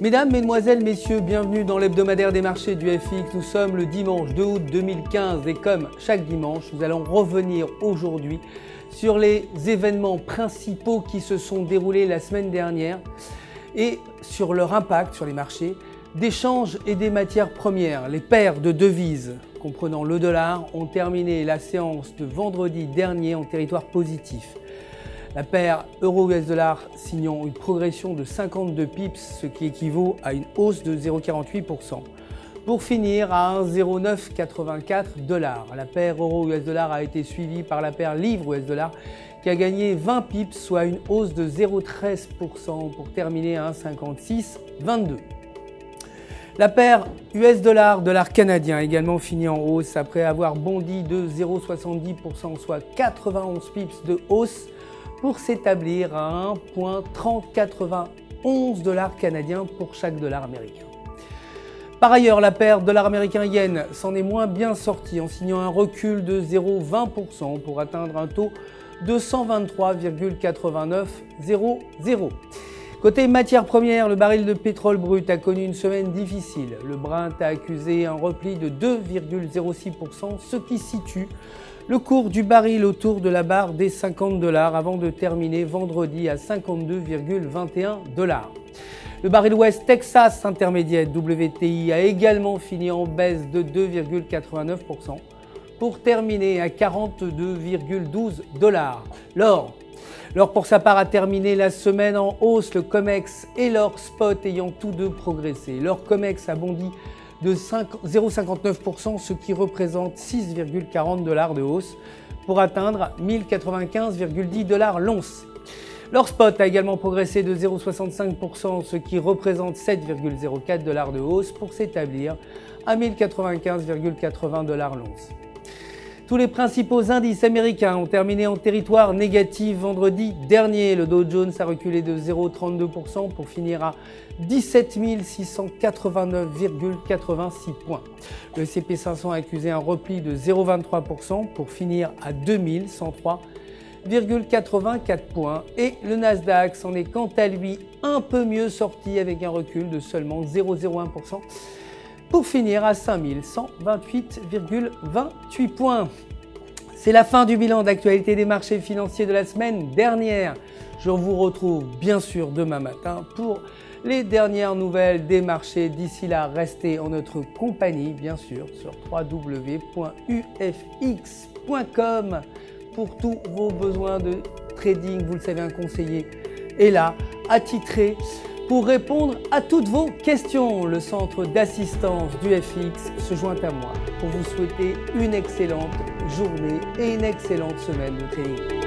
Mesdames, Mesdemoiselles, Messieurs, bienvenue dans l'hebdomadaire des marchés du FX. Nous sommes le dimanche 2 août 2015 et comme chaque dimanche, nous allons revenir aujourd'hui sur les événements principaux qui se sont déroulés la semaine dernière et sur leur impact sur les marchés des changes et des matières premières. Les paires de devises comprenant le dollar ont terminé la séance de vendredi dernier en territoire positif. La paire euro-US dollar signant une progression de 52 pips, ce qui équivaut à une hausse de 0,48%, pour finir à 1,0984 $. La paire euro-US dollar a été suivie par la paire livre-US dollar qui a gagné 20 pips, soit une hausse de 0,13% pour terminer à 1,5622. La paire US dollar canadien a également fini en hausse après avoir bondi de 0,70%, soit 91 pips de hausse, pour s'établir à 1,3091 $ canadiens pour chaque dollar américain. Par ailleurs, la paire dollar américain-yen s'en est moins bien sortie en signant un recul de 0,20% pour atteindre un taux de 123,8900. Côté matières premières, le baril de pétrole brut a connu une semaine difficile. Le Brent a accusé un repli de 2,06%, ce qui situe le cours du baril autour de la barre des 50 $ avant de terminer vendredi à 52,21 $. Le baril West Texas intermédiaire WTI a également fini en baisse de 2,89% pour terminer à 42,12 $. L'or pour sa part a terminé la semaine en hausse, le COMEX et l'or spot ayant tous deux progressé. L'or COMEX a bondi de 0,59%, ce qui représente 6,40 $ de hausse pour atteindre 1095,10 $ l'once. L'or spot a également progressé de 0,65%, ce qui représente 7,04 $ de hausse pour s'établir à 1095,80 $ l'once. Tous les principaux indices américains ont terminé en territoire négatif vendredi dernier. Le Dow Jones a reculé de 0,32% pour finir à 17 689,86 points. Le S&P 500 a accusé un repli de 0,23% pour finir à 2103,84 points. Et le Nasdaq s'en est quant à lui un peu mieux sorti avec un recul de seulement 0,01%. pour finir à 5128,28 points. C'est la fin du bilan d'actualité des marchés financiers de la semaine dernière. Je vous retrouve bien sûr demain matin pour les dernières nouvelles des marchés. D'ici là, restez en notre compagnie, bien sûr, sur www.ufx.com pour tous vos besoins de trading. Vous le savez, un conseiller est là, attitré, pour répondre à toutes vos questions. Le centre d'assistance du FX se joint à moi pour vous souhaiter une excellente journée et une excellente semaine de trading.